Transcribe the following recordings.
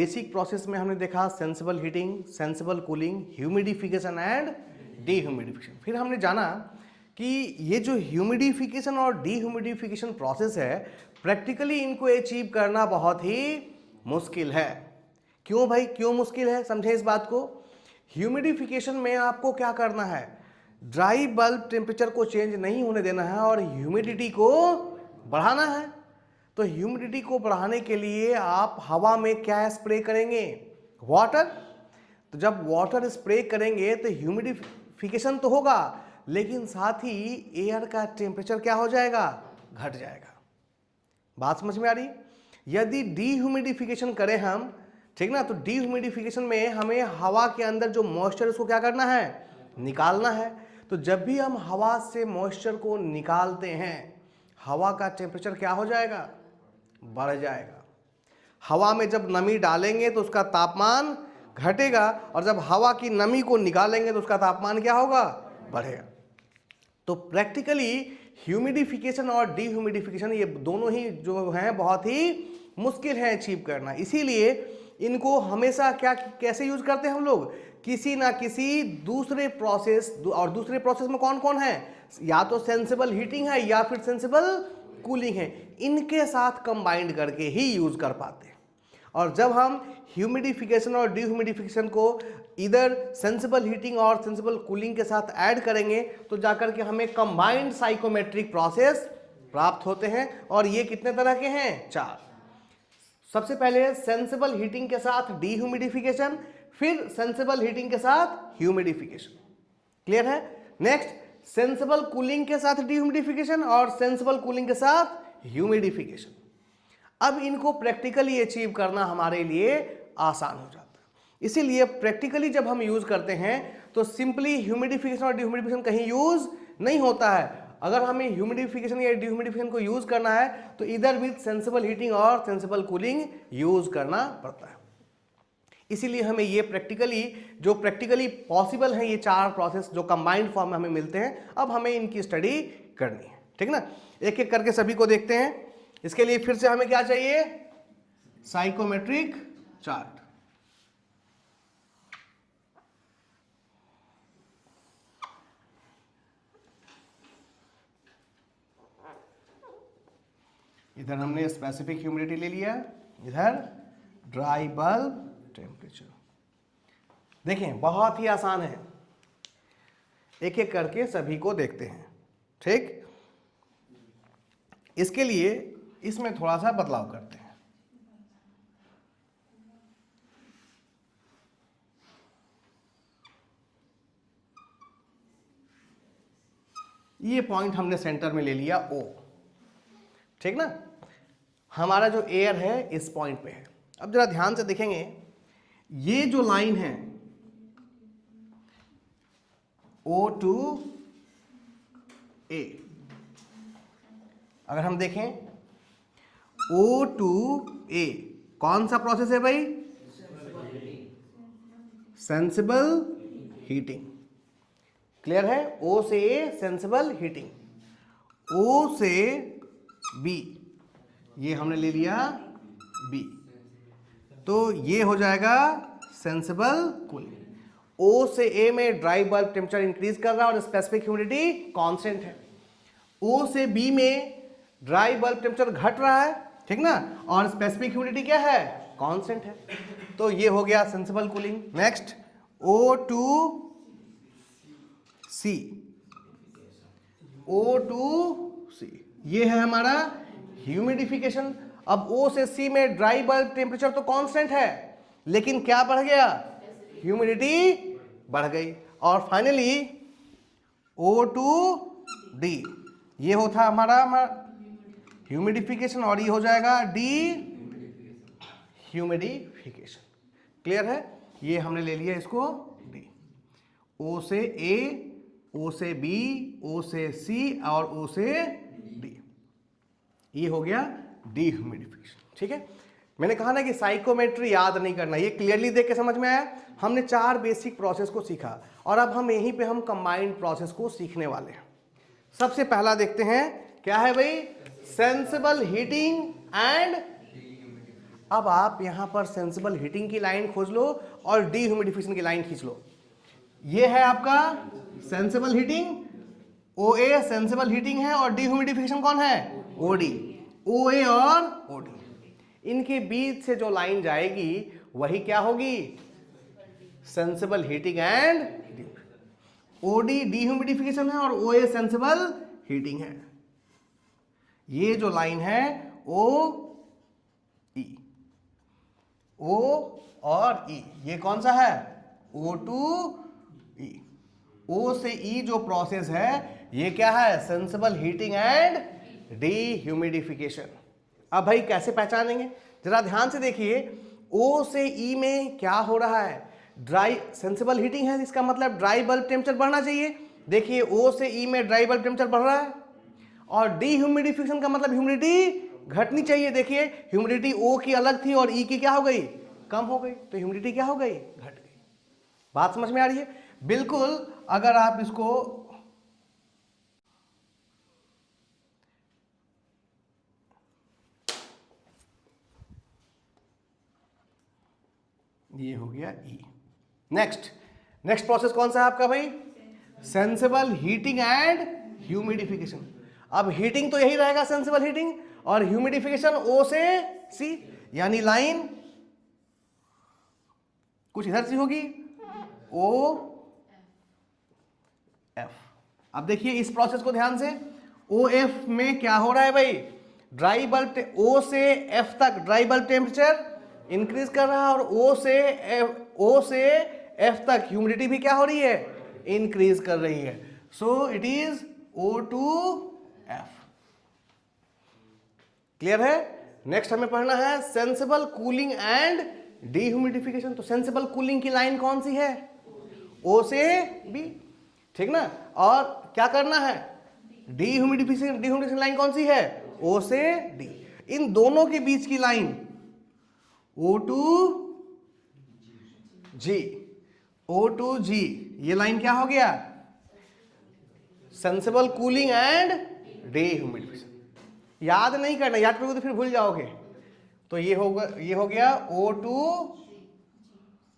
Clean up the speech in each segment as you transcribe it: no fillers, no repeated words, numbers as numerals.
Basic process में हमने देखा sensible heating, sensible cooling, humidification and dehumidification. फिर हमने जाना कि ये जो ह्यूमिडिफिकेशन और डीह्यूमिडिफिकेशन प्रोसेस है, प्रैक्टिकली इनको अचीव करना बहुत ही मुश्किल है। क्यों भाई, क्यों मुश्किल है, समझे इस बात को। ह्यूमिडिफिकेशन में आपको क्या करना है, ड्राई बल्ब टेम्परेचर को चेंज नहीं होने देना है और ह्यूमिडिटी को बढ़ाना है। तो ह्यूमिडिटी को बढ़ाने के लिए आप हवा में क्या स्प्रे करेंगे, वाटर। तो जब वाटर स्प्रे करेंगे तो ह्यूमिडिफिकेशन तो होगा, लेकिन साथ ही एयर का टेम्परेचर क्या हो जाएगा, घट जाएगा। बात समझ में आ रही। यदि डीह्यूमिडिफिकेशन करें हम, ठीक ना, तो डीह्यूमिडिफिकेशन में हमें हवा के अंदर जो मॉइस्चर उसको क्या करना है, निकालना है। तो जब भी हम हवा से मॉइस्चर को निकालते हैं, हवा का टेम्परेचर क्या हो जाएगा, बढ़ जाएगा। हवा में जब नमी डालेंगे तो उसका तापमान घटेगा, और जब हवा की नमी को निकालेंगे तो उसका तापमान क्या होगा, बढ़ेगा। तो प्रैक्टिकली ह्यूमिडिफिकेशन और डीह्यूमिडिफिकेशन ये दोनों ही जो हैं बहुत ही मुश्किल है अचीव करना। इसीलिए इनको हमेशा क्या कैसे यूज करते हैं हम लोग, किसी ना किसी दूसरे प्रोसेस, और दूसरे प्रोसेस में कौन कौन है, या तो सेंसिबल हीटिंग है या फिर सेंसिबल कूलिंग है, इनके साथ कंबाइंड करके ही यूज कर पाते हैं। और जब हम ह्यूमिडिफिकेशन और डीह्यूमिडिफिकेशन को इधर सेंसिबल हीटिंग और सेंसिबल कूलिंग के साथ ऐड करेंगे तो जाकर के हमें कंबाइंड साइकोमेट्रिक प्रोसेस प्राप्त होते हैं। और ये कितने तरह के हैं, 4। सबसे पहले सेंसिबल हीटिंग के साथ डीह्यूमिडिफिकेशन, फिर सेंसिबल हीटिंग के साथ ह्यूमिडिफिकेशन। क्लियर है। नेक्स्ट सेंसिबल कूलिंग के साथ डीह्यूमिडिफिकेशन और सेंसिबल कूलिंग के साथ ह्यूमिडिफिकेशन। अब इनको प्रैक्टिकली अचीव करना हमारे लिए आसान हो जाता है। इसीलिए प्रैक्टिकली जब हम यूज करते हैं तो सिंपली ह्यूमिडिफिकेशन और डीह्यूमिडिफिकेशन कहीं यूज नहीं होता है। अगर हमें ह्यूमिडिफिकेशन या डीह्यूमिडिफिकेशन को यूज करना है तो इधर भी सेंसिबल हीटिंग और सेंसिबल कूलिंग यूज करना पड़ता है। इसीलिए हमें ये प्रैक्टिकली पॉसिबल है, ये 4 प्रोसेस जो कंबाइंड फॉर्म में हमें मिलते हैं, अब हमें इनकी स्टडी करनी है। ठीक ना, एक एक करके सभी को देखते हैं। इसके लिए फिर से हमें क्या चाहिए, साइकोमेट्रिक चार्ट। इधर हमने स्पेसिफिक ह्यूमिडिटी ले लिया, इधर ड्राई बल्ब टेम्परेचर। देखें बहुत ही आसान है, एक एक करके सभी को देखते हैं। ठीक, इसके लिए इसमें थोड़ा सा बदलाव करते हैं। ये पॉइंट हमने सेंटर में ले लिया O, ठीक ना। हमारा जो एयर है इस पॉइंट पे है। अब जरा ध्यान से देखेंगे, ये जो लाइन है O2 A, अगर हम देखें O2 A कौन सा प्रोसेस है भाई, सेंसिबल हीटिंग। क्लियर है, O से A सेंसिबल हीटिंग, O से B ये हमने ले लिया B, तो ये हो जाएगा सेंसिबल कूलिंग। O से A में ड्राई बल्ब टेम्परेचर इंक्रीज कर रहा है और स्पेसिफिक ह्यूमिडिटी कांस्टेंट है। O से B में ड्राई बल्ब टेम्परेचर घट रहा है, ठीक ना, और स्पेसिफिक ह्यूमिडिटी क्या है, कांस्टेंट है। तो ये हो गया sensible cooling. Next O2C, O2C ये है हमारा ह्यूमिडिफिकेशन। अब O से C में ड्राई बल्ब टेम्परेचर तो कांस्टेंट है, लेकिन क्या बढ़ गया, ह्यूमिडिटी बढ़ गई। और फाइनली O2D ये होता हमारा ह्यूमिडिफिकेशन, और ये हो जाएगा डी ह्यूमिडिफिकेशन। क्लियर है, ये हमने ले लिया इसको D। O से A, O से B, O से C और O से D, ये हो गया डीह्यूमिडिफिकेशन। ठीक है, मैंने कहा ना कि साइकोमेट्री याद नहीं करना, ये क्लियरली देख के समझ में आया। हमने 4 बेसिक प्रोसेस को सीखा और अब हम यहीं पे हम कंबाइंड प्रोसेस को सीखने वाले हैं। सबसे पहला देखते हैं क्या है भाई, सेंसिबल हीटिंग एंड अब आप यहां पर सेंसिबल हीटिंग की लाइन खोज लो और डीह्यूमिडिफिकेशन की लाइन खींच लो। ये है आपका sensible heating, O A sensible heating है, और डीह्यूमिडिफिकेशन कौन है? O D. ओ ए और ओ डी, इनके बीच से जो लाइन जाएगी वही क्या होगी? Sensible heating and O D dehumidification है और ओ ए सेंसिबल हीटिंग है। ये जो लाइन है ओ ई, ओ और ई, ये कौन सा है? ओ टू ई। ओ से ई जो प्रोसेस है ये क्या है? Sensible heating and dehumidification. अब भाई कैसे पहचानेंगे? जरा ध्यान से देखिए, ओ से ई में क्या हो रहा है? ड्राई सेंसिबल हीटिंग है, इसका मतलब ड्राई बल्ब टेम्परेचर बढ़ना चाहिए। देखिए ओ से ई में ड्राई बल्ब टेम्परेचर बढ़ रहा है, और डीह्यूमिडिफिकेशन का मतलब ह्यूमिडिटी घटनी चाहिए। देखिए ह्यूमिडिटी ओ की अलग थी और ई की क्या हो गई? कम हो गई, तो ह्यूमिडिटी क्या हो गई? घट गई। बात समझ में आ रही है? बिल्कुल। अगर आप इसको ये हो गया ई। नेक्स्ट प्रोसेस कौन सा है आपका भाई? Sensible heating and humidification. अब हीटिंग तो यही रहेगा सेंसिबल हीटिंग, और ह्यूमिडिफिकेशन ओ से सी, यानी लाइन कुछ इधर से होगी ओ एफ। अब देखिए इस प्रोसेस को ध्यान से, ओ एफ में क्या हो रहा है भाई? ड्राई बल्ब ओ से एफ तक ड्राई बल्ब टेम्परेचर इंक्रीज कर रहा है, और ओ से एफ तक ह्यूमिडिटी भी क्या हो रही है? इंक्रीज कर रही है। So it is O to F. Clear है? नेक्स्ट हमें पढ़ना है सेंसिबल कूलिंग एंड डीह्यूमिडिफिकेशन। तो सेंसिबल कूलिंग की लाइन कौन सी है? ओ से बी, ठीक ना? और क्या करना है? डीह्यूमिडिफिकेशन लाइन कौन सी है? ओ से डी। इन दोनों के बीच की लाइन ओ टू जी, ओ टू जी, ये लाइन क्या हो गया? Sensible cooling and dehumidification. याद नहीं करना, याद करोगे तो फिर भूल जाओगे। तो ये हो गया ओ टू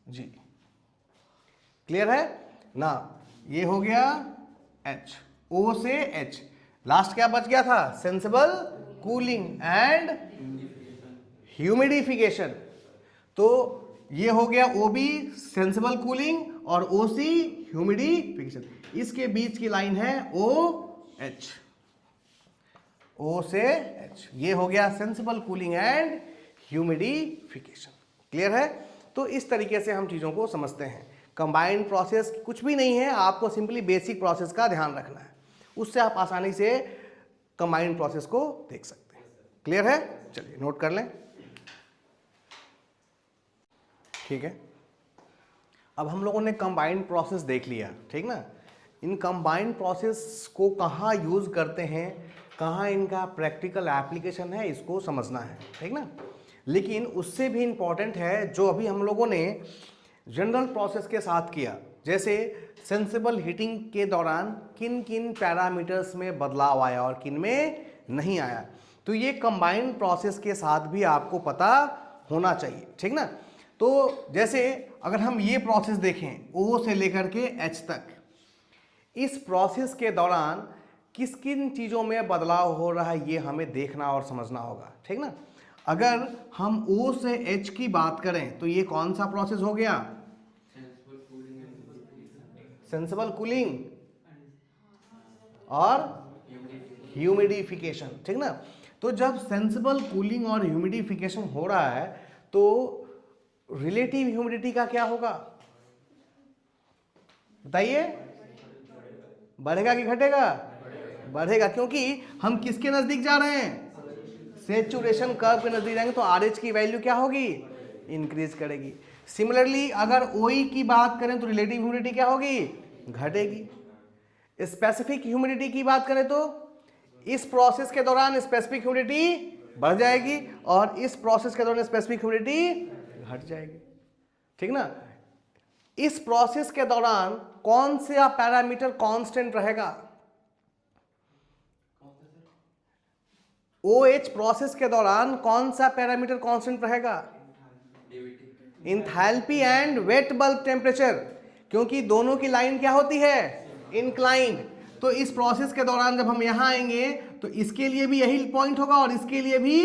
जी। क्लियर है ना? ये हो गया एच, ओ से एच। लास्ट क्या बच गया था? Sensible cooling and humidification. तो ये हो गया ओ बी सेंसिबल कूलिंग और ओ सी ह्यूमिडिफिकेशन। इसके बीच की लाइन है ओ एच, ओ से एच। ये हो गया sensible cooling and humidification. Clear है? तो इस तरीके से हम चीज़ों को समझते हैं। कंबाइंड प्रोसेस कुछ भी नहीं है, आपको सिंपली बेसिक प्रोसेस का ध्यान रखना है, उससे आप आसानी से कंबाइंड प्रोसेस को देख सकते हैं। क्लियर है? चलिए नोट कर लें। ठीक है, अब हम लोगों ने कंबाइंड प्रोसेस देख लिया, ठीक ना? इन कंबाइंड प्रोसेस को कहाँ यूज़ करते हैं, कहाँ इनका प्रैक्टिकल एप्लीकेशन है, इसको समझना है, ठीक ना? लेकिन उससे भी इम्पॉर्टेंट है जो अभी हम लोगों ने जनरल प्रोसेस के साथ किया, जैसे सेंसिबल हीटिंग के दौरान किन किन पैरामीटर्स में बदलाव आया और किन में नहीं आया। तो ये कंबाइंड प्रोसेस के साथ भी आपको पता होना चाहिए, ठीक ना? तो जैसे अगर हम ये प्रोसेस देखें ओ से लेकर के एच तक, इस प्रोसेस के दौरान किस किन चीज़ों में बदलाव हो रहा है ये हमें देखना और समझना होगा, ठीक ना? अगर हम ओ से एच की बात करें तो ये कौन सा प्रोसेस हो गया? सेंसिबल कूलिंग और ह्यूमिडिफिकेशन, ठीक ना? तो जब सेंसिबल कूलिंग और ह्यूमिडिफिकेशन हो रहा है तो रिलेटिव ह्यूमिडिटी का क्या होगा बताइए? बढ़ेगा कि घटेगा? बढ़ेगा, क्योंकि हम किसके नजदीक जा रहे हैं? सैचुरेशन कर्व के नजदीक जाएंगे तो RH की वैल्यू क्या होगी? इंक्रीज करेगी। सिमिलरली अगर OE की बात करें तो रिलेटिव ह्यूमिडिटी क्या होगी? घटेगी। स्पेसिफिक ह्यूमिडिटी की बात करें तो इस प्रोसेस के दौरान स्पेसिफिक ह्यूमिडिटी बढ़ जाएगी और इस प्रोसेस के दौरान स्पेसिफिक ह्यूमिडिटी घट जाएगी, ठीक ना? इस प्रोसेस के दौरान कौन सा पैरामीटर कांस्टेंट रहेगा? OH प्रोसेस के दौरान कौन सा पैरामीटर कांस्टेंट रहेगा? Enthalpy and wet bulb temperature, क्योंकि दोनों की लाइन क्या होती है? इंक्लाइंड। तो इस प्रोसेस के दौरान जब हम यहां आएंगे तो इसके लिए भी यही पॉइंट होगा और इसके लिए भी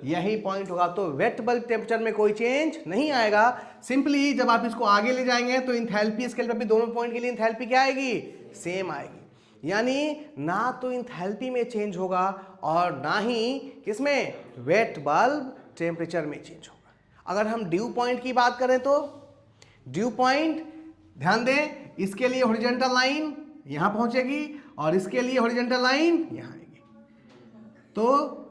यही पॉइंट होगा। तो वेट बल्ब टेम्परेचर में कोई चेंज नहीं आएगा। सिंपली जब आप इसको आगे ले जाएंगे तो इंथैल्पी स्केल पर भी दोनों पॉइंट के लिए इंथैल्पी क्या आएगी? सेम आएगी। यानी ना तो इंथैल्पी में चेंज होगा और ना ही किसमें? वेट बल्ब टेम्परेचर में चेंज होगा। अगर हम ड्यू पॉइंट की बात करें तो ड्यू पॉइंट, ध्यान दें, इसके लिए हॉरिजॉन्टल लाइन यहां पहुंचेगी और इसके लिए हॉरिजॉन्टल लाइन यहां आएगी, तो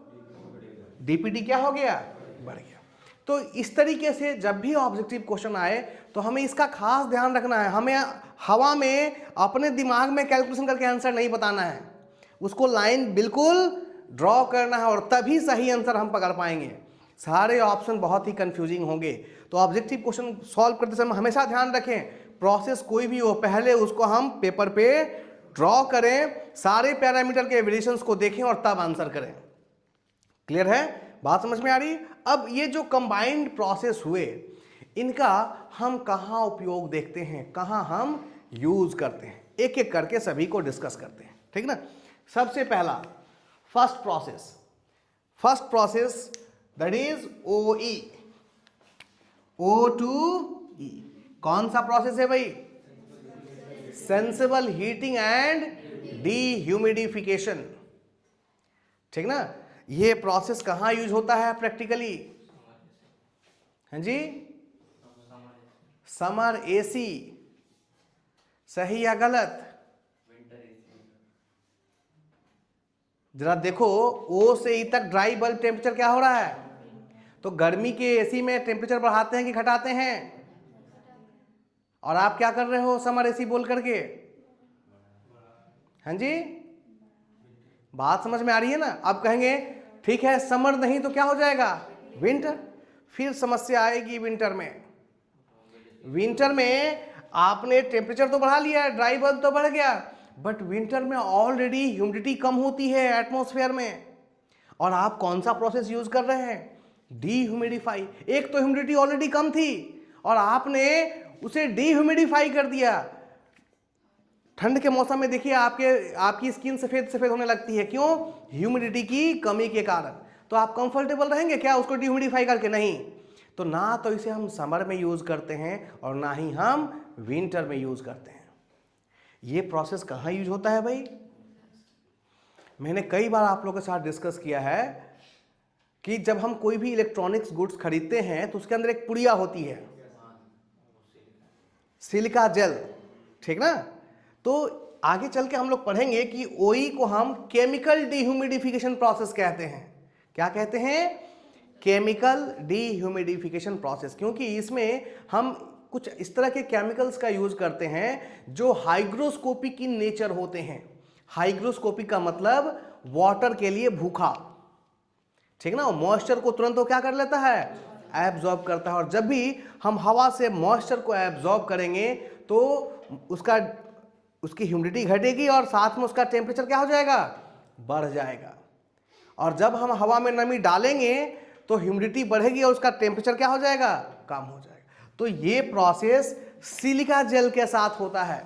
डीपीटी क्या हो गया? बढ़ गया। तो इस तरीके से जब भी ऑब्जेक्टिव क्वेश्चन आए तो हमें इसका खास ध्यान रखना है। हमें हवा में अपने दिमाग में कैलकुलेशन करके आंसर नहीं बताना है, उसको लाइन बिल्कुल ड्रॉ करना है और तभी सही आंसर हम पकड़ पाएंगे। सारे ऑप्शन बहुत ही कंफ्यूजिंग होंगे। तो ऑब्जेक्टिव क्वेश्चन सॉल्व करते समय हमेशा ध्यान रखें, प्रोसेस कोई भी हो पहले उसको हम पेपर पे ड्रॉ करें, सारे पैरामीटर के वेरिएशंस को देखें और तब आंसर करें। क्लियर है? बात समझ में आ रही? अब ये जो कंबाइंड प्रोसेस हुए, इनका हम कहाँ उपयोग देखते हैं, कहाँ हम यूज करते हैं, एक एक करके सभी को डिस्कस करते हैं, ठीक ना। सबसे पहला first process that is OE, O2E। कौन सा प्रोसेस है भाई? सेंसिबल हीटिंग एंड डीह्यूमिडिफिकेशन, ठीक ना। ये प्रोसेस कहां यूज होता है प्रैक्टिकली? हाँ जी, समर एसी। सही या गलत? जरा देखो, O से E तक ड्राई बल्ब टेम्परेचर क्या हो रहा है? तो गर्मी के एसी में टेम्परेचर बढ़ाते हैं कि घटाते हैं? और आप क्या कर रहे हो समर एसी बोल करके? हाँ जी, बात समझ में आ रही है ना। अब कहेंगे ठीक है समर नहीं तो क्या हो जाएगा? विंटर। फिर समस्या आएगी विंटर में। विंटर में आपने टेम्परेचर तो बढ़ा लिया है, ड्राई बल्ब तो बढ़ गया, बट विंटर में ऑलरेडी ह्यूमिडिटी कम होती है एटमॉस्फेयर में, और आप कौन सा प्रोसेस यूज कर रहे हैं? डीह्यूमिडिफाई। एक तो ह्यूमिडिटी ऑलरेडी कम थी और आपने उसे डीह्यूमिडिफाई कर दिया। ठंड के मौसम में देखिए आपकी स्किन सफेद सफेद होने लगती है, क्यों? ह्यूमिडिटी की कमी के कारण। तो आप कंफर्टेबल रहेंगे क्या उसको डीह्यूमिडिफाई करके? नहीं। तो ना तो इसे हम समर में यूज करते हैं और ना ही हम विंटर में यूज करते हैं। ये प्रोसेस कहाँ यूज होता है भाई? मैंने कई बार आप लोगों के साथ डिस्कस किया है कि जब हम कोई भी इलेक्ट्रॉनिक्स गुड्स खरीदते हैं तो उसके अंदर एक पुड़िया होती है, सिलिका जेल, ठीक ना। तो आगे चल के हम लोग पढ़ेंगे कि OE को हम केमिकल डीह्यूमिडिफिकेशन प्रोसेस कहते हैं। क्या कहते हैं? केमिकल डीह्यूमिडिफिकेशन प्रोसेस, क्योंकि इसमें हम कुछ इस तरह के केमिकल्स का यूज करते हैं जो हाइग्रोस्कोपिक इन नेचर होते हैं। हाइग्रोस्कोपिक का मतलब वाटर के लिए भूखा, ठीक ना। मॉइस्चर को तुरंत वो क्या कर लेता है? एब्जॉर्ब करता है। और जब भी हम हवा से मॉइस्चर को एब्जॉर्ब करेंगे तो उसकी ह्यूमिडिटी घटेगी और साथ में उसका टेम्परेचर क्या हो जाएगा? बढ़ जाएगा। और जब हम हवा में नमी डालेंगे तो ह्यूमिडिटी बढ़ेगी और उसका टेम्परेचर क्या हो जाएगा? कम हो जाएगा। तो ये प्रोसेस सिलिका जेल के साथ होता है।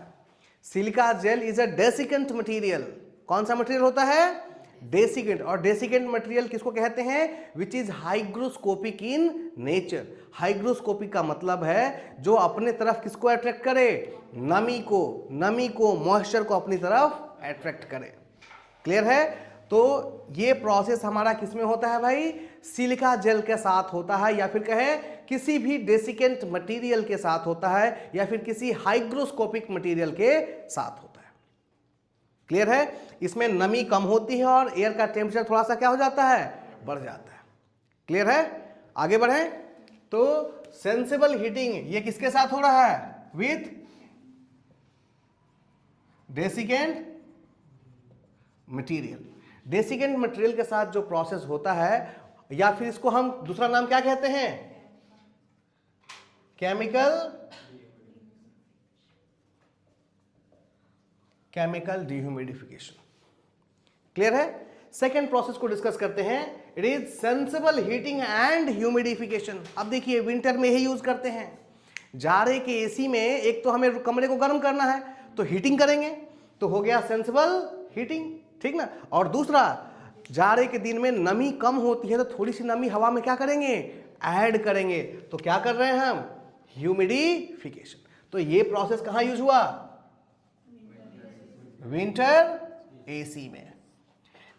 Silica gel is a desiccant material. कौन सा मटेरियल होता है? डेसिकेंट। और डेसिकेंट मटेरियल किसको कहते हैं? Which is hygroscopic in nature. Hygroscopic का मतलब है जो अपने तरफ किसको अट्रैक्ट करे? नमी को मॉइस्चर को अपनी तरफ अट्रैक्ट करे। क्लियर है? तो ये प्रोसेस हमारा किसमें होता है भाई? सिलिका जेल के साथ होता है, या फिर कहे किसी भी डेसिकेंट मटेरियल के साथ होता है, या फिर किसी हाइग्रोस्कोपिक मटेरियल के साथ होता है। क्लियर है? इसमें नमी कम होती है और एयर का टेम्परेचर थोड़ा सा क्या हो जाता है? बढ़ जाता है। क्लियर है? आगे बढ़ें तो सेंसिबल हीटिंग ये किसके साथ हो रहा है? With desiccant material. Desiccant material के साथ जो प्रोसेस होता है, या फिर इसको हम दूसरा नाम क्या कहते हैं? Chemical dehumidification. क्लियर है? सेकेंड प्रोसेस को डिस्कस करते हैं, it is sensible heating and humidification. अब देखिए विंटर में ही यूज करते हैं, जाड़े के एसी में एक तो हमें कमरे को गर्म करना है तो हीटिंग करेंगे, तो हो गया सेंसिबल हीटिंग, ठीक ना। और दूसरा, जाड़े के दिन में नमी कम होती है तो थोड़ी सी नमी हवा में क्या करेंगे, ऐड करेंगे, तो क्या कर रहे हैं हम, ह्यूमिडिफिकेशन। तो ये प्रोसेस कहां यूज हुआ, विंटर एसी में।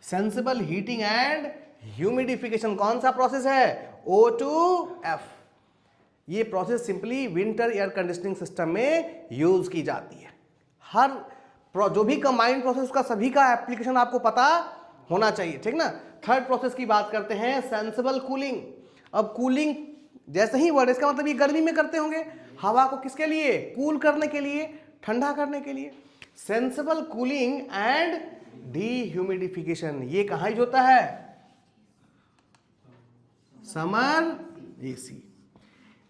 सेंसिबल हीटिंग एंड ह्यूमिडिफिकेशन कौन सा प्रोसेस है, O2F। ये process simply winter air conditioning system में यूज की जाती है। हर जो भी कंबाइंड प्रोसेस का सभी का एप्लीकेशन आपको पता होना चाहिए, ठीक ना। थर्ड प्रोसेस की बात करते हैं, सेंसिबल कूलिंग। अब कूलिंग जैसे ही वर्ड, इसका मतलब ये गर्मी में करते होंगे, हवा को किसके लिए, कूल करने के लिए, ठंडा करने के लिए। सेंसिबल कूलिंग एंड डीह्यूमिडिफिकेशन ये कहां यूज होता है, समर एसी।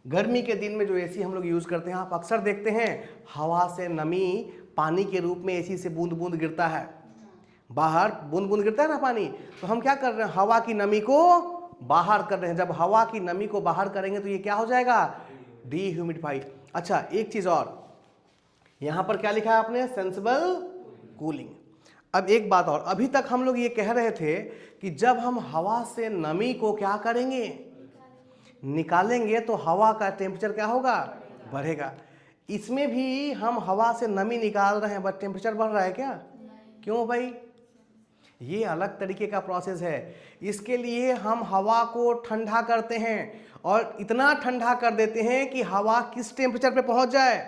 गर्मी के दिन में जो एसी हम लोग यूज करते हैं, आप अक्सर देखते हैं हवा से नमी पानी के रूप में एसी से बूंद बूंद गिरता है, बाहर बूंद बूंद गिरता है ना पानी, तो हम क्या कर रहे हैं, हवा की नमी को बाहर कर रहे हैं। जब हवा की नमी को बाहर करेंगे तो ये क्या हो जाएगा, डीह्यूमिडिफाई। अच्छा एक चीज और, यहां पर क्या लिखा है आपने, सेंसिबल कूलिंग। अब एक बात और, अभी तक हम लोग ये कह रहे थे कि जब हम हवा से नमी को क्या करेंगे, निकालेंगे, तो हवा का टेम्परेचर क्या होगा, बढ़ेगा। इसमें भी हम हवा से नमी निकाल रहे हैं बट टेम्परेचर बढ़ रहा है क्या, क्यों भाई, ये अलग तरीके का प्रोसेस है। इसके लिए हम हवा को ठंडा करते हैं और इतना ठंडा कर देते हैं कि हवा किस टेम्परेचर पे पहुंच जाए,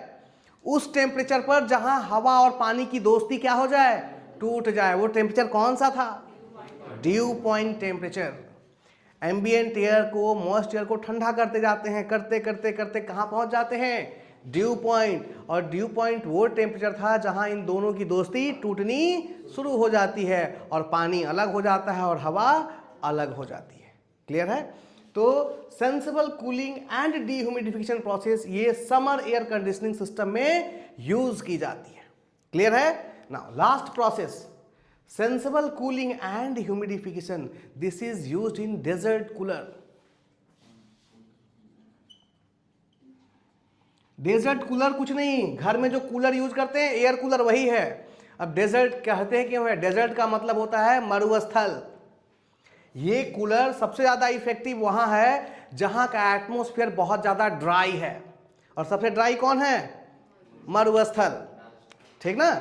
उस टेम्परेचर पर जहां हवा और पानी की दोस्ती क्या हो जाए, टूट जाए। वो टेम्परेचर कौन सा था, due point temperature. Ambient air को, मॉइस्ट एयर को ठंडा करते जाते हैं, करते करते करते कहां पहुंच जाते हैं, ड्यू पॉइंट। और ड्यू पॉइंट वो टेम्परेचर था जहां इन दोनों की दोस्ती टूटनी शुरू हो जाती है और पानी अलग हो जाता है और हवा अलग हो जाती है। क्लियर है। तो sensible cooling and dehumidification process ये समर एयर कंडीशनिंग सिस्टम में यूज की जाती है। क्लियर है। Now last process, sensible cooling and humidification, this is used in desert cooler। Desert cooler कुछ नहीं, घर में जो कूलर यूज करते हैं एयर कूलर वही है। अब डेजर्ट कहते हैं क्यों है, डेजर्ट का मतलब होता है मरुस्थल। ये कूलर सबसे ज्यादा इफेक्टिव वहां है जहां का एटमॉस्फेयर बहुत ज्यादा ड्राई है, और सबसे ड्राई कौन है, मरुस्थल, ठीक ना।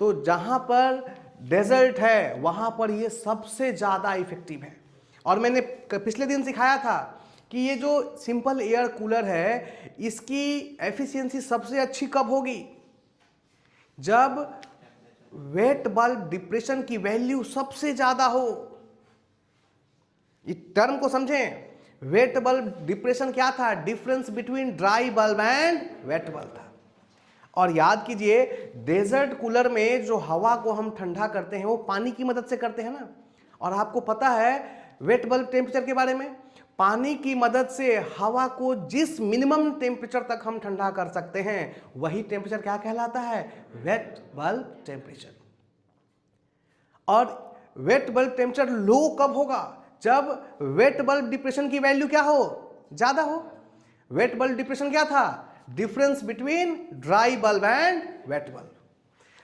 तो जहां पर डेजर्ट है वहां पर ये सबसे ज्यादा इफेक्टिव है। और मैंने पिछले दिन सिखाया था कि ये जो सिंपल एयर कूलर है इसकी एफिशिएंसी सबसे अच्छी कब होगी, जब वेट बल्ब डिप्रेशन की वैल्यू सबसे ज्यादा हो। इस टर्म को समझें, वेट बल्ब डिप्रेशन क्या था, difference between dry bulb and wet bulb था। और याद कीजिए डेजर्ट कूलर में जो हवा को हम ठंडा करते हैं वो पानी की मदद से करते हैं ना। और आपको पता है वेट बल्ब टेम्परेचर के बारे में, पानी की मदद से हवा को जिस मिनिमम टेम्परेचर तक हम ठंडा कर सकते हैं वही टेम्परेचर क्या कहलाता है, वेट बल्ब टेम्परेचर। और वेट बल्ब टेम्परेचर लो कब होगा, जब वेट बल्ब डिप्रेशन की वैल्यू क्या हो, ज्यादा हो। वेट बल्ब डिप्रेशन क्या था, difference between dry bulb and wet bulb.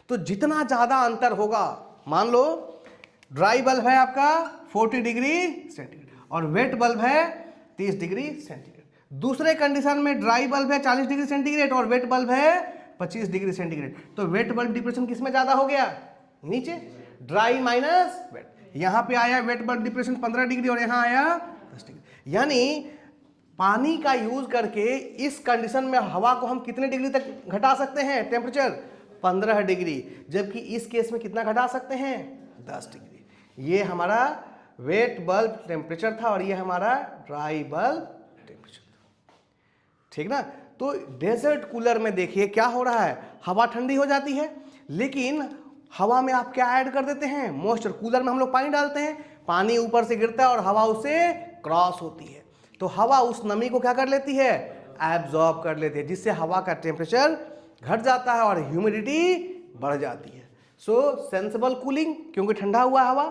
तो जितना ज्यादा अंतर होगा, मान लो ड्राई बल्ब है आपका 40 डिग्री सेंटीग्रेड और वेट बल्ब है 30 डिग्री सेंटीग्रेड। दूसरे कंडीशन में ड्राई बल्ब है 40 डिग्री सेंटीग्रेड और वेट बल्ब है 25 डिग्री सेंटीग्रेड। तो वेट बल्ब डिप्रेशन किसमें ज्यादा हो गया, नीचे, ड्राई माइनस वेट। यहां पे आया वेट बल्ब डिप्रेशन 15 डिग्री और यहां आया 10 डिग्री। यानी पानी का यूज करके इस कंडीशन में हवा को हम कितने डिग्री तक घटा सकते हैं टेम्परेचर, 15 डिग्री, जबकि इस केस में कितना घटा सकते हैं, 10 डिग्री। ये हमारा वेट बल्ब टेम्परेचर था और ये हमारा ड्राई बल्ब टेम्परेचर था, ठीक ना। तो डेजर्ट कूलर में देखिए क्या हो रहा है, हवा ठंडी हो जाती है लेकिन हवा में आप क्या ऐड कर देते हैं, मॉइस्चर। कूलर में हम लोग पानी डालते हैं, पानी ऊपर से गिरता है और हवा उससे क्रॉस होती है, तो हवा उस नमी को क्या कर लेती है, एब्जॉर्ब कर लेती है, जिससे हवा का टेम्परेचर घट जाता है और ह्यूमिडिटी बढ़ जाती है। सो सेंसिबल कूलिंग क्योंकि ठंडा हुआ हवा,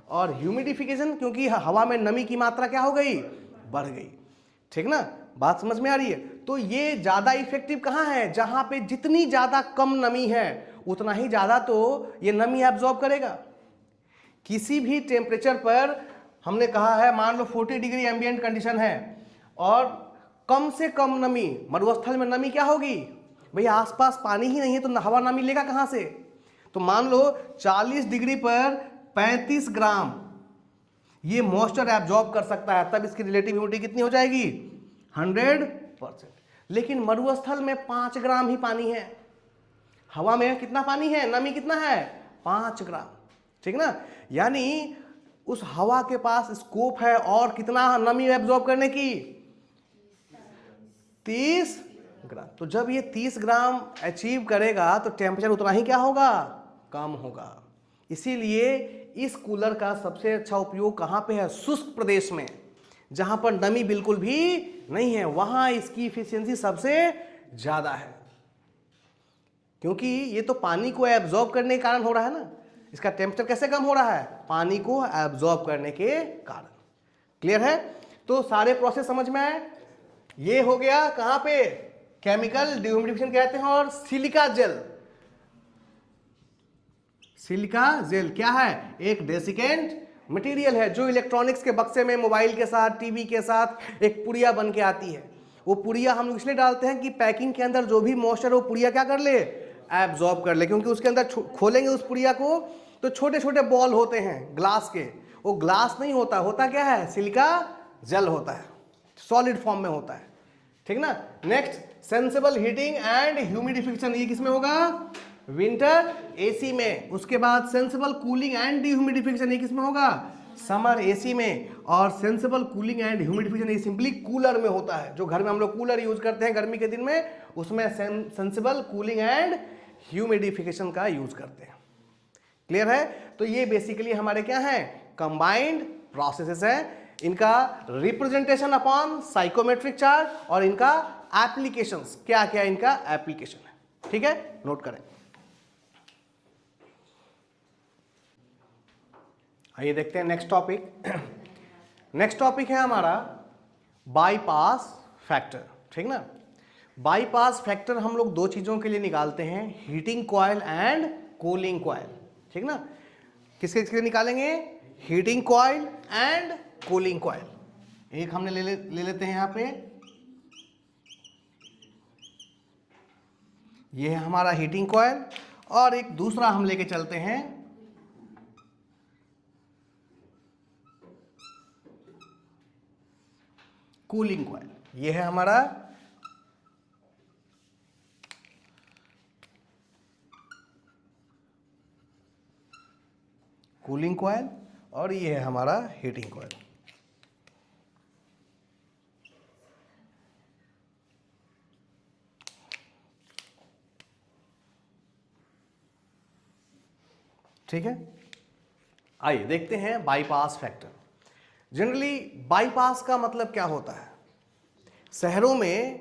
और ह्यूमिडिफिकेशन क्योंकि हवा में नमी की मात्रा क्या हो गई, बढ़ गई। ठीक ना, बात समझ में आ रही है। तो ये ज्यादा इफेक्टिव कहाँ है, जहां पे जितनी ज्यादा कम नमी है उतना ही ज्यादा तो ये नमी एब्जॉर्ब करेगा। किसी भी टेम्परेचर पर हमने कहा है, मान लो 40 डिग्री एम्बिएंट कंडीशन है और कम से कम नमी, मरुस्थल में नमी क्या होगी भैया, आसपास पानी ही नहीं है तो हवा नमी लेगा कहां से। तो मान लो 40 डिग्री पर 35 ग्राम ये मॉइस्चर एब्जॉर्ब कर सकता है, तब इसकी रिलेटिव ह्यूमिडिटी कितनी हो जाएगी, 100%। लेकिन मरुस्थल में 5 ग्राम ही पानी है, हवा में कितना पानी है, नमी कितना है, 5 ग्राम। ठीक ना, यानी उस हवा के पास स्कोप है और कितना नमी एब्जॉर्ब करने की, 30 ग्राम। तो जब ये 30 ग्राम अचीव करेगा तो टेम्परेचर उतना ही क्या होगा, कम होगा। इसीलिए इस कूलर का सबसे अच्छा उपयोग कहां पे है, शुष्क प्रदेश में, जहां पर नमी बिल्कुल भी नहीं है, वहां इसकी इफिशियंसी सबसे ज्यादा है। क्योंकि ये तो पानी को एब्जॉर्ब करने के कारण हो रहा है ना, इसका टेम्परेचर कैसे कम हो रहा है, पानी को एब्जॉर्ब करने के कारण। क्लियर है, तो सारे प्रोसेस समझ में आए। ये हो गया कहां पे, केमिकल डिह्यूमिडिफिकेशन कहते हैं। और सिलिका जेल, सिलिका जेल क्या है, एक डेसिकेंट मटेरियल है जो इलेक्ट्रॉनिक्स के बक्से में, मोबाइल के साथ, टीवी के साथ एक पुड़िया बन के आती है। वो पुड़िया हम लोग इसलिए डालते हैं कि पैकिंग के अंदर जो भी मॉइस्चर वो पुड़िया क्या कर ले, एब्जॉर्ब कर ले। क्योंकि उसके अंदर खोलेंगे उस पुड़िया को तो छोटे छोटे बॉल होते हैं ग्लास के, वो ग्लास नहीं होता, होता क्या है, सिलिका जेल होता है, सॉलिड फॉर्म में होता है। ठीक ना। Next, sensible heating and humidification, ये किसमें होगा, विंटर एसी में। उसके बाद सेंसिबल कूलिंग एंड डिह्यूमिडिफिकेशन, ये किसमें होगा, समर एसी में। और सेंसिबल कूलिंग एंड ह्यूमिडिफिकेशन ये सिंपली कूलर में होता है, जो घर में हम लोग कूलर यूज करते हैं गर्मी के दिन में, उसमें सेंसिबल कूलिंग एंड ह्यूमिडिफिकेशन का यूज करते हैं। क्लियर है, तो ये बेसिकली हमारे क्या है, कंबाइंड प्रोसेसेस है। इनका रिप्रेजेंटेशन अपॉन साइकोमेट्रिक चार्ट और इनका एप्लीकेशंस, क्या क्या इनका एप्लीकेशन है। ठीक है, नोट करें। आइए देखते हैं नेक्स्ट टॉपिक। नेक्स्ट टॉपिक है हमारा बाईपास फैक्टर। ठीक ना, बाईपास फैक्टर हम लोग दो चीजों के लिए निकालते हैं, heating coil and cooling coil. ठीक ना, किसके किसके लिए निकालेंगे, heating coil and cooling coil. एक हमने ले लेते हैं यहां पे, ये है हमारा हीटिंग कॉइल, और एक दूसरा हम लेके चलते हैं कूलिंग कॉइल। ये है हमारा कूलिंग कॉइल और ये है हमारा हीटिंग कॉइल। ठीक है, आइए देखते हैं बाईपास फैक्टर। जनरली बाईपास का मतलब क्या होता है, शहरों में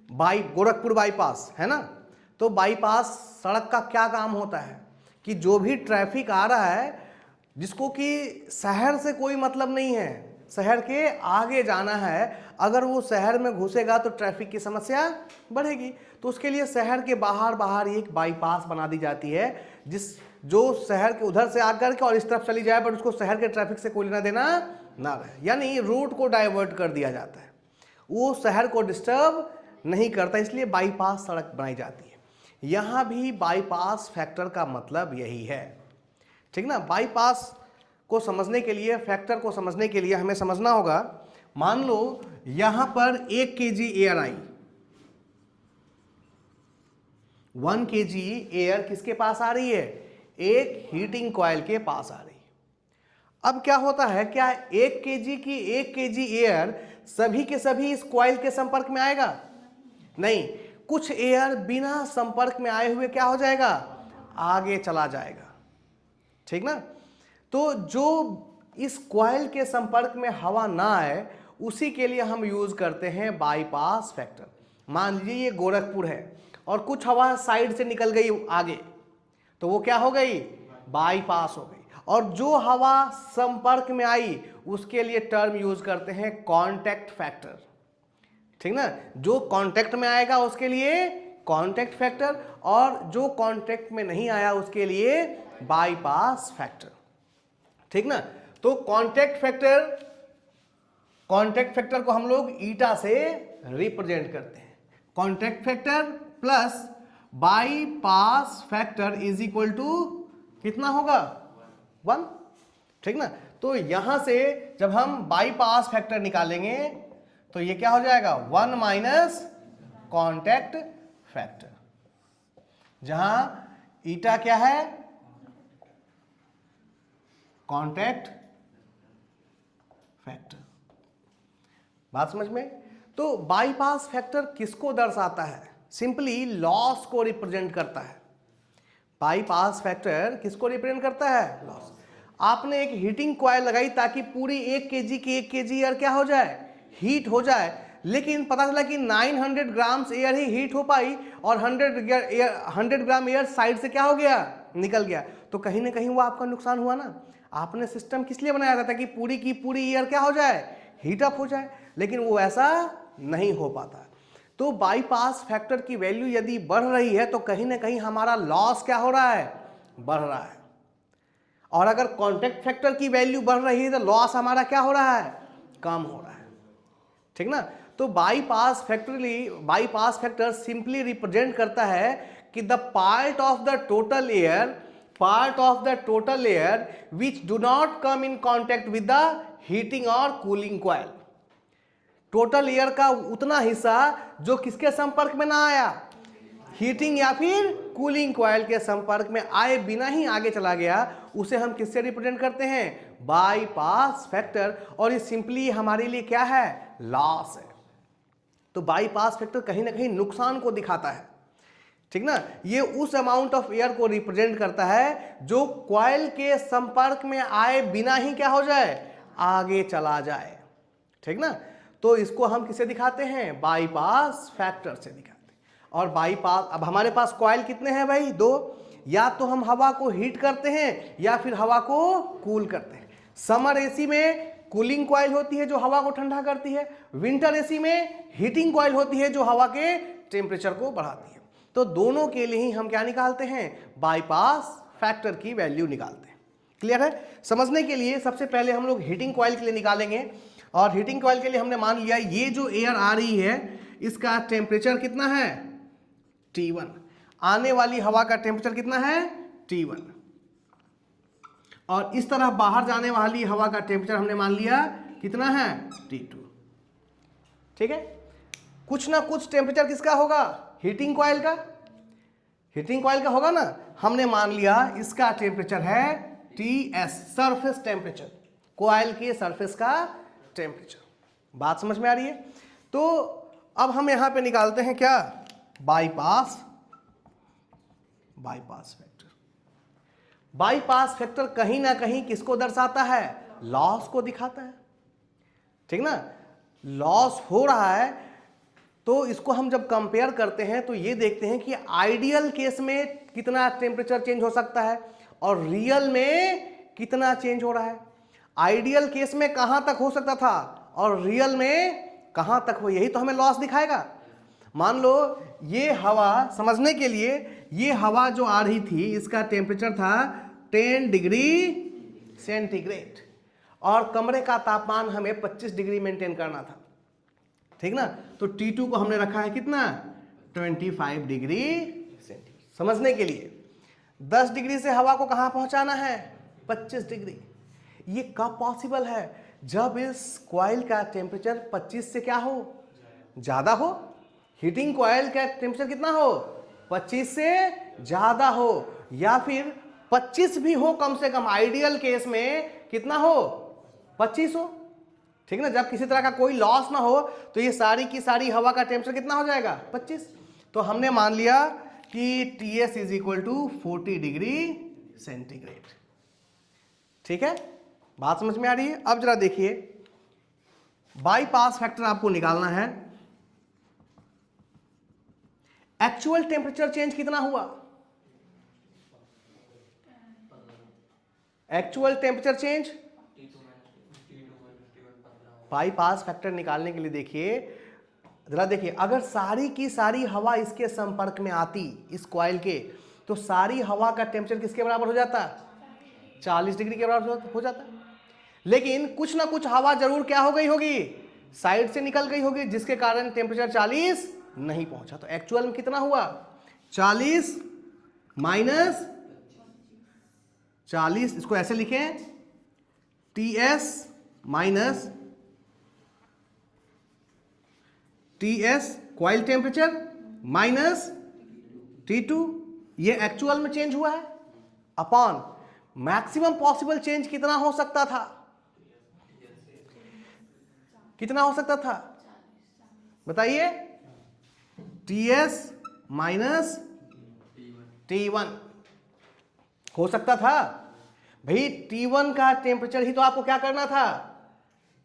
गोरखपुर बाईपास है ना, तो बाईपास सड़क का क्या काम होता है कि जो भी ट्रैफिक आ रहा है जिसको कि शहर से कोई मतलब नहीं है, शहर के आगे जाना है, अगर वो शहर में घुसेगा तो ट्रैफिक की समस्या बढ़ेगी। तो उसके लिए शहर के बाहर बाहर एक बाईपास बना दी जाती है, जो शहर के उधर से आकर के और इस तरफ चली जाए, पर उसको शहर के ट्रैफिक से कोई लेना देना ना रहे, यानी रूट को डाइवर्ट कर दिया जाता है, वो शहर को डिस्टर्ब नहीं करता, इसलिए बाईपास सड़क बनाई जाती है। यहाँ भी बाईपास फैक्टर का मतलब यही है। ठीक ना, बाईपास को समझने के लिए, फैक्टर को समझने के लिए हमें समझना होगा, मान लो यहां पर 1 kg एयर आई, 1 kg एयर किसके पास आ रही है, एक हीटिंग कॉइल के पास आ रही है। अब क्या होता है, क्या 1 kg एयर सभी के सभी इस कॉइल के संपर्क में आएगा, नहीं, कुछ एयर बिना संपर्क में आए हुए क्या हो जाएगा, आगे चला जाएगा। ठीक ना, तो जो इस कॉइल के संपर्क में हवा ना आए उसी के लिए हम यूज करते हैं बाईपास फैक्टर। मान लीजिए ये गोरखपुर है और कुछ हवा साइड से निकल गई आगे, तो वो क्या हो गई, बाईपास हो गई। और जो हवा संपर्क में आई उसके लिए टर्म यूज करते हैं कांटेक्ट फैक्टर, ठीक ना। जो कांटेक्ट में आएगा उसके लिए कांटेक्ट फैक्टर, और जो कांटेक्ट में नहीं आया उसके लिए बाईपास फैक्टर, ठीक ना। तो कांटेक्ट फैक्टर को हम लोग ईटा से रिप्रेजेंट करते हैं। Contact factor plus bypass factor is equal to कितना होगा 1, ठीक ना। तो यहां से जब हम बाईपास फैक्टर निकालेंगे तो ये क्या हो जाएगा 1 माइनस कांटेक्ट फैक्टर, जहां ईटा क्या है कांटेक्ट फैक्टर। बात समझ में? तो बाईपास फैक्टर किसको दर्शाता है? सिंपली लॉस को रिप्रेजेंट करता है। बाईपास फैक्टर किसको रिप्रेजेंट करता है? लॉस। आपने एक हीटिंग कॉइल लगाई ताकि पूरी 1 केजी की 1 केजी एयर क्या हो जाए, हीट हो जाए, लेकिन पता चला कि 900 ग्राम्स एयर ही हीट हो पाई और 100 ग्राम एयर साइड से क्या हो गया, निकल गया। तो कहीं ना कहीं वो आपका नुकसान हुआ ना। आपने सिस्टम किस लिए बनाया था? ताकि पूरी की पूरी एयर क्या हो जाए, हीट अप हो जाए, लेकिन वो ऐसा नहीं हो पाता। तो बाईपास फैक्टर की वैल्यू यदि बढ़ रही है तो कहीं ना कहीं हमारा लॉस क्या हो रहा है, बढ़ रहा है। और अगर कांटेक्ट फैक्टर की वैल्यू बढ़ रही है तो लॉस हमारा क्या हो रहा है, कम हो रहा है, ठीक ना। तो बाईपास फैक्टर सिंपली रिप्रेजेंट करता है कि the part of the total air which do not come in contact with the heating और कूलिंग कॉइल। टोटल एयर का उतना हिस्सा जो किसके संपर्क में ना आया, हीटिंग या फिर कूलिंग कॉइल के संपर्क में आए बिना ही आगे चला गया, उसे हम किससे रिप्रेजेंट करते हैं, बाईपास फैक्टर। और ये सिंपली हमारे लिए क्या है, लॉस है। तो बाईपास फैक्टर कहीं ना कहीं नुकसान को दिखाता है, ठीक ना। ये उस अमाउंट ऑफ एयर को रिप्रेजेंट करता है जो कॉइल के संपर्क में आए बिना ही क्या हो जाए, आगे चला जाए, ठीक ना। तो इसको हम किसे दिखाते हैं, बाईपास फैक्टर से दिखाते हैं। और बाईपास, अब हमारे पास कॉइल कितने हैं भाई, 2। या तो हम हवा को हीट करते हैं या फिर हवा को कूल करते हैं। समर एसी में कूलिंग कॉइल होती है जो हवा को ठंडा करती है, विंटर एसी में हीटिंग कॉइल होती है जो हवा के टेम्परेचर को बढ़ाती है। तो दोनों के लिए ही हम क्या निकालते हैं, बाईपास फैक्टर की वैल्यू निकालते हैं। क्लियर है? समझने के लिए सबसे पहले हम लोग हीटिंग कॉइल के लिए निकालेंगे। और हीटिंग कॉइल के लिए हमने मान लिया ये जो एयर आ रही है इसका टेम्परेचर कितना है, T1। आने वाली हवा का टेम्परेचर कितना है, T1। और इस तरह बाहर जाने वाली हवा का टेम्परेचर हमने मान लिया कितना है, T2। ठीक है, कुछ ना कुछ टेम्परेचर किसका होगा, हीटिंग कॉइल का। हीटिंग कॉइल का होगा ना। हमने मान लिया इसका टेम्परेचर है TS, सरफेस टेम्परेचर, कॉइल के सरफेस का टेम्परेचर। बात समझ में आ रही है? तो अब हम यहां पे निकालते हैं क्या, बाईपास फैक्टर। बाईपास फैक्टर कहीं ना कहीं किसको दर्शाता है, लॉस को दिखाता है, ठीक ना। लॉस हो रहा है तो इसको हम जब कंपेयर करते हैं तो ये देखते हैं कि आइडियल केस में कितना टेम्परेचर चेंज हो सकता है और रियल में कितना चेंज हो रहा है। आइडियल केस में कहां तक हो सकता था और रियल में कहां तक हो, यही तो हमें लॉस दिखाएगा। मान लो ये हवा, समझने के लिए, ये हवा जो आ रही थी इसका टेम्परेचर था 10 डिग्री सेंटीग्रेड और कमरे का तापमान हमें 25 डिग्री मेंटेन करना था, ठीक ना। तो T2 को हमने रखा है कितना, 25 डिग्री सेंटीग्रेड। समझने के लिए 10 डिग्री से हवा को कहां पहुंचाना है, 25 डिग्री। ये कब पॉसिबल है, जब इस कॉइल का टेम्परेचर 25 से क्या हो, ज्यादा हो। हीटिंग कॉइल का टेम्परेचर कितना हो, 25 से ज्यादा हो, या फिर 25 भी हो कम से कम। आइडियल केस में कितना हो, 25 हो, ठीक ना। जब किसी तरह का कोई लॉस ना हो तो ये सारी की सारी हवा का टेम्परेचर कितना हो जाएगा, 25। तो हमने मान लिया कि TS is equal to 40 degree centigrade. ठीक है, बात समझ में आ रही है? अब जरा देखिए, बाईपास फैक्टर आपको निकालना है। एक्चुअल टेम्परेचर चेंज कितना हुआ, actual temperature change, by pass factor निकालने के लिए देखिए, जरा देखिए, अगर सारी की सारी हवा इसके संपर्क में आती, इस कॉइल के, तो सारी हवा का टेम्परेचर किसके बराबर हो जाता? 40 डिग्री के बराबर हो जाता। लेकिन कुछ ना कुछ हवा जरूर क्या हो गई होगी, साइड से निकल गई होगी, जिसके कारण टेम्परेचर 40 नहीं पहुंचा। तो एक्चुअल में कितना हुआ? 40 माइनस 40, इसको ऐसे लिखें, TS minus TS coil temperature minus T2, ये एक्चुअल में चेंज हुआ है, अपॉन मैक्सिमम पॉसिबल चेंज कितना हो सकता था? कितना हो सकता था बताइए? TS माइनस T1 हो सकता था भाई। T1 का टेम्परेचर ही तो आपको क्या करना था,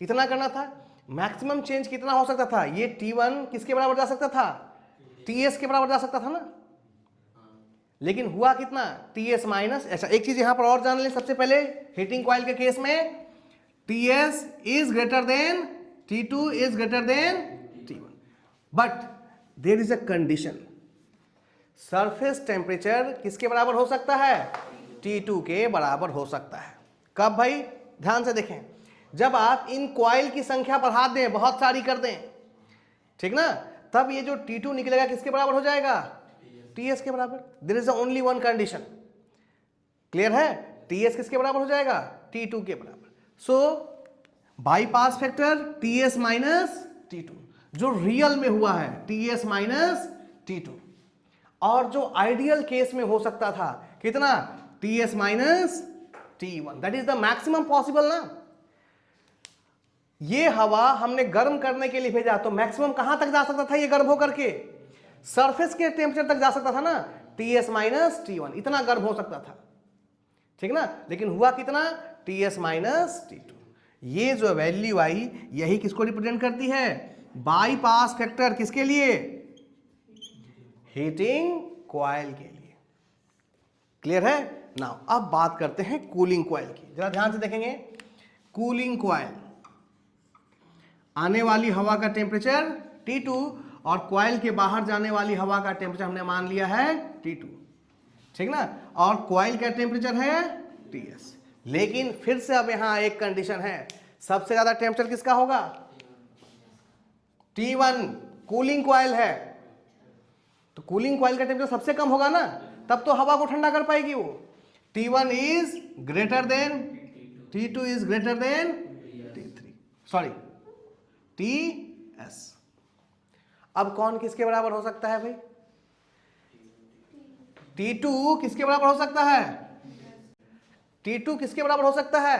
कितना करना था, मैक्सिमम चेंज कितना हो सकता था? ये T1 किसके बराबर जा सकता था? TS के बराबर जा सकता था ना। लेकिन हुआ कितना? TS minus. ऐसा एक चीज यहां पर और जान लें सबसे पहले, हीटिंग कॉइल के केस में TS is greater than T2 is greater than T1, but there is a condition, surface temperature किसके बराबर हो सकता है? T2 के बराबर हो सकता है। कब भाई? ध्यान से देखें, जब आप इन कॉइल की संख्या बढ़ा दें, बहुत सारी कर दें, ठीक ना, तब ये जो T2 निकलेगा किसके बराबर हो जाएगा? TS के बराबर। There is only one condition, clear है? TS किसके बराबर हो जाएगा? T2 के बराबर। So bypass factor TS minus T2, जो रियल में हुआ है TS माइनस T2, और जो आइडियल केस में हो सकता था कितना? TS minus T1, that is the maximum possible ना। ये हवा हमने गर्म करने के लिए भेजा, तो मैक्सिमम कहां तक जा सकता था ये गर्म होकर के? सरफेस के टेम्परेचर तक जा सकता था ना, TS माइनस T1, इतना गर्म हो सकता था, ठीक ना। लेकिन हुआ कितना? TS minus T2। ये जो वैल्यू आई, यही किसको रिप्रेजेंट करती है? Bypass factor. किसके लिए? हीटिंग कॉइल के लिए। क्लियर है? नाउ अब बात करते हैं कूलिंग कॉइल की। जरा ध्यान से देखेंगे, कूलिंग कॉइल, आने वाली हवा का टेम्परेचर T2 और कॉइल के बाहर जाने वाली हवा का टेम्परेचर हमने मान लिया है T2, ठीक ना, और कॉइल का टेम्परेचर है TS। लेकिन फिर से अब यहां एक कंडीशन है, सबसे ज्यादा टेम्परेचर किसका होगा? T1, कूलिंग कॉइल है, तो कूलिंग कॉइल का टेम्परेचर सबसे कम होगा ना, तब तो हवा को ठंडा कर पाएगी वो। T1 is greater than T2 is greater then T3, sorry TS। अब कौन किसके बराबर हो सकता है भाई? T2 किसके बराबर हो सकता है? T2 किसके बराबर हो सकता है?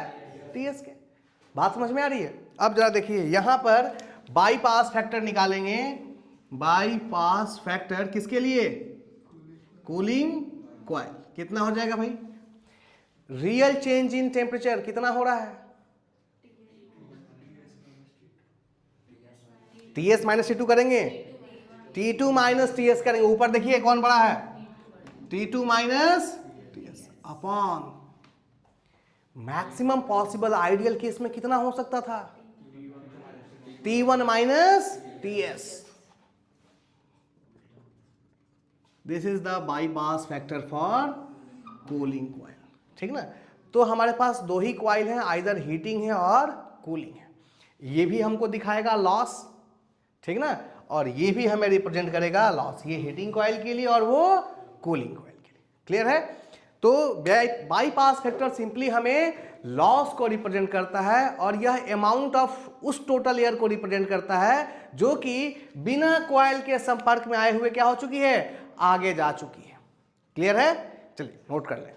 TS के। बात समझ में आ रही है? अब जरा देखिए, यहां पर बाईपास फैक्टर निकालेंगे। बाईपास फैक्टर किसके लिए? Cooling coil. कितना हो जाएगा भाई? रियल चेंज इन टेम्परेचर कितना हो रहा है? TS माइनस T2 करेंगे, T2 माइनस TS करेंगे, ऊपर देखिए कौन बड़ा है? T2 minus TS upon maximum possible ideal case में कितना हो सकता था? T1 minus TS। This is the bypass factor for cooling coil, ठीक ना। तो हमारे पास दो ही कॉइल हैं, आइदर हीटिंग है और कूलिंग है। ये भी हमको दिखाएगा लॉस, ठीक ना, और ये भी हमें रिप्रेजेंट करेगा लॉस, ये हीटिंग कॉइल के लिए और वो कूलिंग कॉइल के लिए। क्लियर है? तो बाईपास फैक्टर सिंपली हमें लॉस को रिप्रेजेंट करता है, और यह अमाउंट ऑफ उस टोटल एयर को रिप्रेजेंट करता है जो कि बिना कॉइल के संपर्क में आए हुए क्या हो चुकी है? आगे जा चुकी है। क्लियर है? चलिए नोट कर लें।